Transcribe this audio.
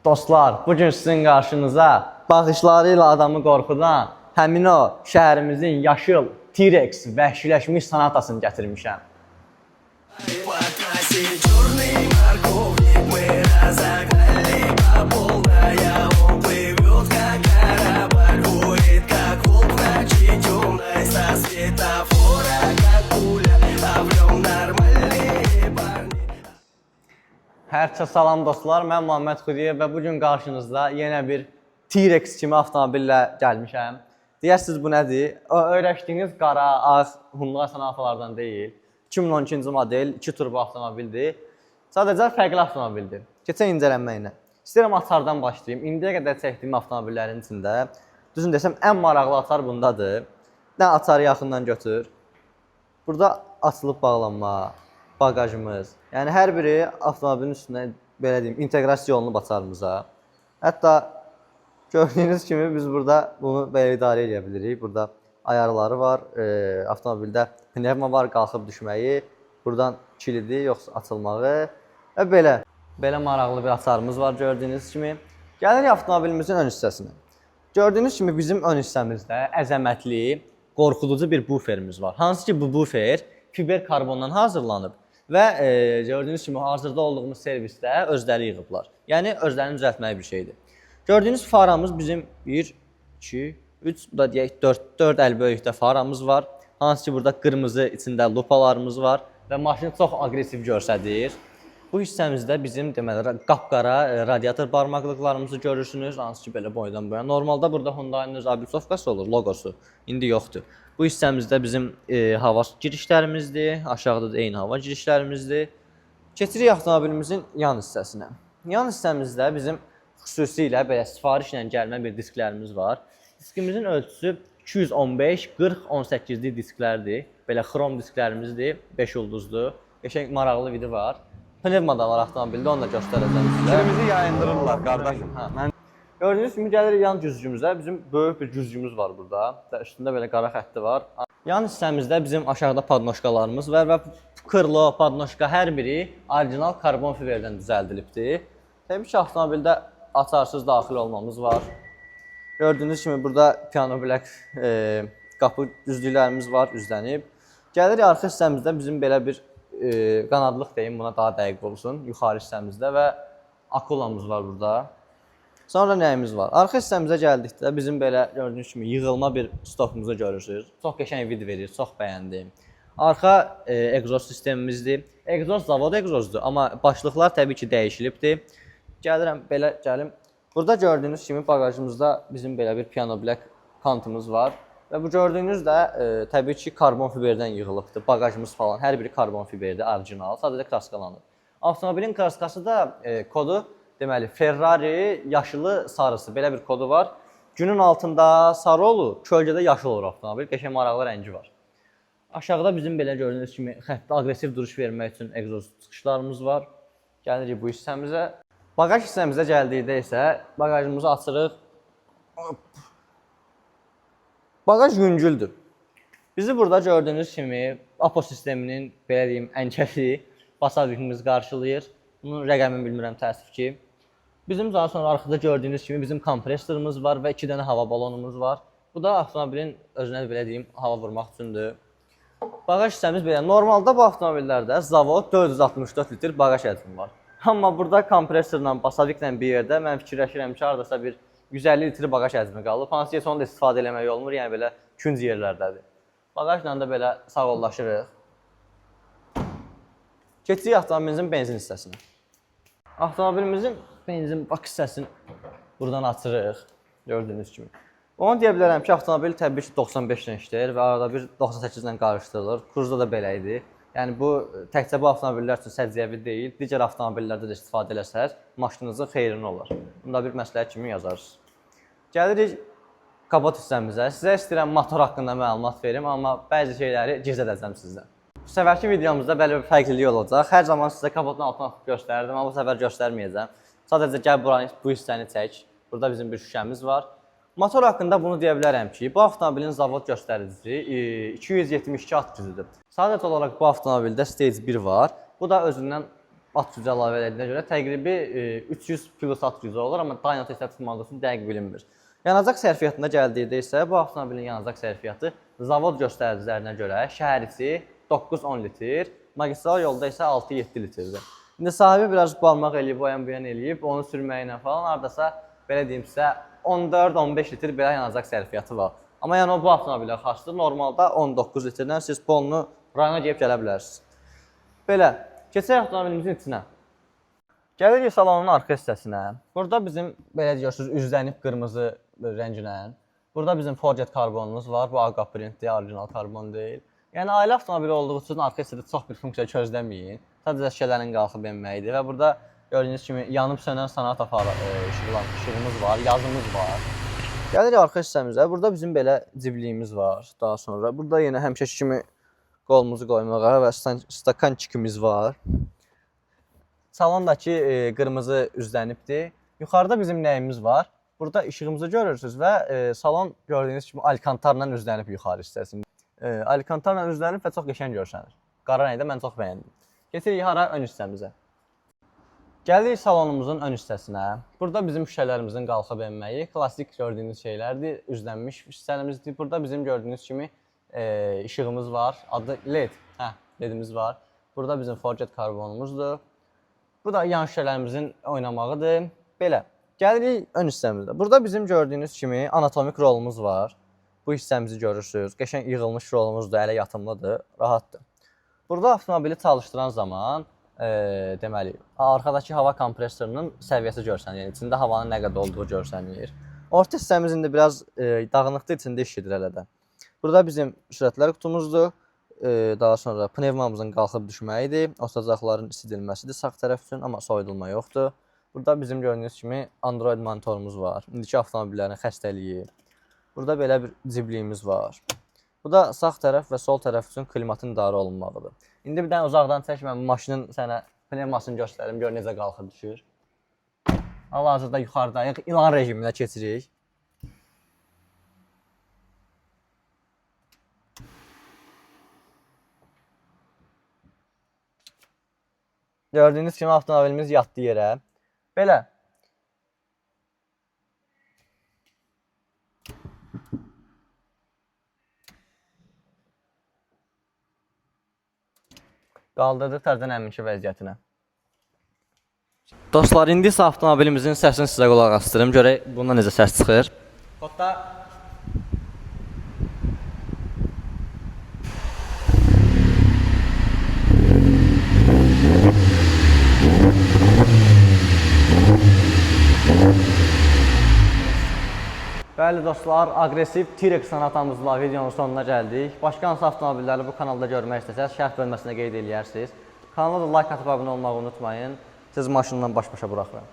Dostlar, bugün sizin qarşınıza baxışlarıyla adamı qorxudan həmin o şəhərimizin yaşıl T-Rex vəhşiləşmiş sanatasını gətirmişəm. Hər kəsə salam dostlar, mən Muhammed Xudiyev və bugün qarşınızda yenə bir T-Rex kimi avtomobillə gəlmişəm. Deyərsiniz bu nədir? Öyrəşdiyiniz qara, ağ Hyundai Sonatalardan deyil. 2012-ci model 2 turbo avtomobildir. Sadəcə fərqli avtomobildir. Keçək incələnməyinə. İstəyirəm açardan başlayayım. İndiyə qədər çəkdiyim avtomobillərin içində düzün desəm ən maraqlı açar bundadır. Nə açarı yaxından götür. Burada açılıb bağlanma, bagajımız. Yəni hər biri avtomobilin üstünə belə deyim, inteqrasiya olunub açarımıza. Hətta gördüyünüz kimi biz burada bunu belə idarə edə bilirik. Burada ayarları var, avtomobildə pnevma var, qalxıb düşməyi, buradan kilidi yoxsa açılmağı və belə. Belə maraqlı bir açarımız var gördüyünüz kimi. Gəlirik avtomobilimizin ön hissəsinə. Gördüyünüz kimi bizim ön hissəmizdə əzəmətli, qorxuducu bir buferimiz var. Hansı ki bu bufer fiber karbondan hazırlanıb və gördüyünüz kimi hazırda olduğumuz servisdə özləri yığıblar. Yəni özlərini düzəltməyi bir şeydir. Gördüyünüz faramız bizim 1, 2, 3, bu da deyək 4 əl böyüklükdə faramız var. Hansı ki burada qırmızı içində lupalarımız var və maşını çox aqressiv göstərir. Bu hissəmizdə bizim deməli qapqara radiator barmaqlıqlarımızı görürsünüz. Hansı ki belə boydan boya. Normalda burada Hyundai'nin öz ablisovkası olur, logosu. İndi yoxdur. Bu hissəmizdə bizim hava girişlərimizdir. Aşağıda da eyni hava girişlərimizdir. Keçirik avtomobilimizin yan hissəsinə. Yan hissəmizdə bizim xüsusilə belə sifarişlə gəlmə bir disklərimiz var. Diskimizin ölçüsü 215-40-18'lik disklərdir. Belə xrom disklərimizdir. 5 ulduzlu. Qəşəng maraqlı vidi var. Pnevma da var avtomobildə, onu da göstərəcəm sizə. Fikrimizi yayındırırlar qardaşım. Gördüyünüz kimi gəlirik yan güzgümüzə. Bizim böyük bir güzgümüz var burada. Və üstündə belə qara xətti var. Yan hissəmizdə bizim aşağıda padnoşkalarımız var və krlo, padnoşka hər biri orijinal karbon fiberdən düzəldilibdir. Təbii ki, avtomobildə açarsız daxil olmamız var. Gördüyünüz kimi burada piano black qapı düzlüklərimiz var, üzlənib. Gəlirik arxa hissəmizdə bizim belə bir qanadlıq deyim, buna daha dəqiq olsun, yuxarı hissəmizdə və akulamız var burada. Sonra nəyimiz var? Arxa hissəmizə gəldikdə bizim belə gördüyünüz kimi yığılma bir stopumuzu görürsünüz. Çox qəşəng vid verir, çox bəyəndim. Arxa egzoz sistemimizdir. Egzoz zavod egzozdur, amma başlıqlar təbii ki dəyişilibdir. Gəlirəm, belə gəlim. Burada gördüyünüz kimi bagajımızda bizim belə bir piano black kantımız var. Və bu gördüyünüz də təbii ki karbon fiberdən yığılıbdır. Bagajımız falan hər biri karbon fiberdir, orijinal, sadəcə kraskalanıb. Avtomobilin kraskası da kodu deməli Ferrari yaşılı sarısı belə bir kodu var. Günün altında sarı olur, kölgədə yaşıl olur avtomobil. Qəşəng maraqlı rəngi var. Aşağıda bizim belə gördüyünüz kimi xəttdə aqressiv duruş vermək üçün egzoz çıxışlarımız var. Gəlirik bu hissəmizə. Bagaj hissəmizə gəldikdə isə bagajımızı açırıq. Bagaj yüngüldür. Bizi burada gördüyünüz kimi APO sisteminin belə deyim ənkəsi basabilimiz qarşılayır. Bunun rəqəmini bilmirəm təəssüf ki. Bizim daha sonra arxada gördüyünüz kimi bizim kompresorumuz var və 2 dənə hava balonumuz var. Bu da avtomobilin özünə belə deyim hava vurmaq üçündür. Bagaj hissəmiz belə. Normalda bu avtomobillərdə zavod 464 litr bagaj həcmi var. Amma burada kompresorla, basaviklə bir yerdə mən fikirləşirəm ki, hardasa bir 150 litr bagaj həcmi qalıb. Hansı ki, onu da istifadə eləmək olmur, yəni belə künc yerlərdədir. Bagajla da belə sağollaşırıq. Keçirik avtomobilimizin benzin hissəsinə. Avtomobilimizin benzin bak hissəsini buradan açırıq, gördüyünüz kimi. Onu deyə bilərəm ki, avtomobil təbii ki 95 ilə işləyir və arada bir 98 ilə qarışdırılır. Cruze-da da belə idi. Yəni bu təkcə bu avtomobillər üçün səciyyəvi deyil, digər avtomobillərdə də istifadə eləsəz, maşınınızın xeyrinə olar. Bunda bir məsləhət kimi yazarız. Gəlirik kapot hissəmizə. Sizə istəyirəm motor haqqında məlumat verim, amma bəzi şeyləri gizlədəcəm sizdən. Bu səfərki videomuzda belə bir fərqlilik olacaq. Hər zaman sizə kapotun altına göstərdim, amma bu səfər göstərməyəcəm. Sadəcə gəl buranı, bu hissəni çək. Burada bizim bir şüşəmiz var. Motor haqqında bunu deyə bilərəm ki, bu avtomobilin zavod göstəricisi 272 at gücüdür. Sadəcə olaraq bu avtomobildə Stage 1 var. Bu da özündən at gücü əlavə edildiyinə görə təqribi 300 plus at gücü olur, amma dayanıqlı hesab tutulmadığı üçün dəqiq bilinmir. Yanacaq sərfiyyatına gəldikdə isə bu avtomobilin yanacaq sərfiyyatı zavod göstəricilərinə görə şəhər içi 9-10 litr, magistral yolda isə 6-7 litrdir. İndi sahibi biraz barmaq eləyib, o yan bu yan eləyib, onu sürməyinə falan hardasa belə deyim sizə 14-15 litr belə yanacaq sərfiyyatı var. Amma yəni o bu avtomobilə xasdır. Normalda 19 litrdən siz polunu rayona gəlib gələ bilərsiniz. Belə, keçək avtomobilimizin içinə. Gəlirik salonun arxa hissəsinə. Burada bizim belə deyirsiniz üzlənib qırmızı rənginə. Burada bizim Forget karbonumuz var. Bu Aga printdir, orijinal karbon deyil. Yəni ailə avtomobili olduğu üçün arxa hissədə çox bir funksiya gözləməyin. Sadəcə şüşələrin qalxıb enməyidir və burada gördüyünüz kimi yanıb sönən sanat aparı işığımız var, yazımız var. Gəlirik arxa hissəmizə. Burada bizim belə cibliyimiz var. Daha sonra burada yenə həmişəki kimi qolumuzu qoymağa və stakan çikimiz var. Salondakı qırmızı üzlənibdir. Yuxarıda bizim nəyimiz var? Burada işığımızı görürsünüz və salon gördüyünüz kimi alkantarla üzlənib yuxarı hissəsində. Alkantarla üzlənib və çox qəşəng görsənir. Qara rəngdə mən çox bəyəndim. Keçirik hara ön hissəmizə. Gəlirik salonumuzun ön hissəsinə. Burada bizim şüşələrimizin qalxıb enməyi, klassik gördüyünüz şeylərdir, üzlənmiş hissələrimizdir. Burada bizim gördüyünüz kimi işığımız var, adı LED, LED'imiz var. Burada bizim Forget karbonumuzdur. Bu da yan şüşələrimizin oynamağıdır. Belə, gəlirik ön hissəmizdə. Burada bizim gördüyünüz kimi anatomik rolumuz var. Bu hissəmizi görürsünüz. Qəşəng yığılmış rolumuzdur, ələ yatımlıdır, rahatdır. Burada avtomobili çalışdıran zaman deməli, arxadakı hava kompresorunun səviyyəsi görsənir. Yəni içində havanın nə qədər olduğu görsənir. Orta hissəmiz indi biraz dağınıqdır, içində işidir hələ də. Burada bizim sürətlər qutumuzdur. Daha sonra pnevmamızın qalxıb düşməyidir. Otacaqların isidilməsidir sağ tərəf üçün, amma soyudulma yoxdur. Burada bizim gördüyünüz kimi Android monitorumuz var. İndiki avtomobillərin xəstəliyi. Burada belə bir cibliyimiz var. Bu da sağ tərəf və sol tərəf üçün klimatın idarə olunmağıdır. İndi bir dənə uzaqdan çək, mən maşının sənə pnevmasını göstərim, gör necə qalxıb düşür. Hal-hazırda yuxarıdayıq, ilan rejiminə keçirik. Gördüyünüz kimi avtomobilimiz yatdı yerə. Belə. Qaldırdıq təzədən əminki vəziyyətinə. Dostlar, indi isə avtomobilimizin səsini sizə qulaq asdırım. Görək bundan necə səs çıxır. Kodda. Bəli dostlar, aqressiv T-Rex sanatamızla videonun sonuna gəldik. Başqa hansı avtomobilləri bu kanalda görmək istəsəz, şərh bölməsində qeyd eləyərsiniz. Kanala da like atıb abunə olmağı unutmayın. Siz maşınla baş-başa buraxıram.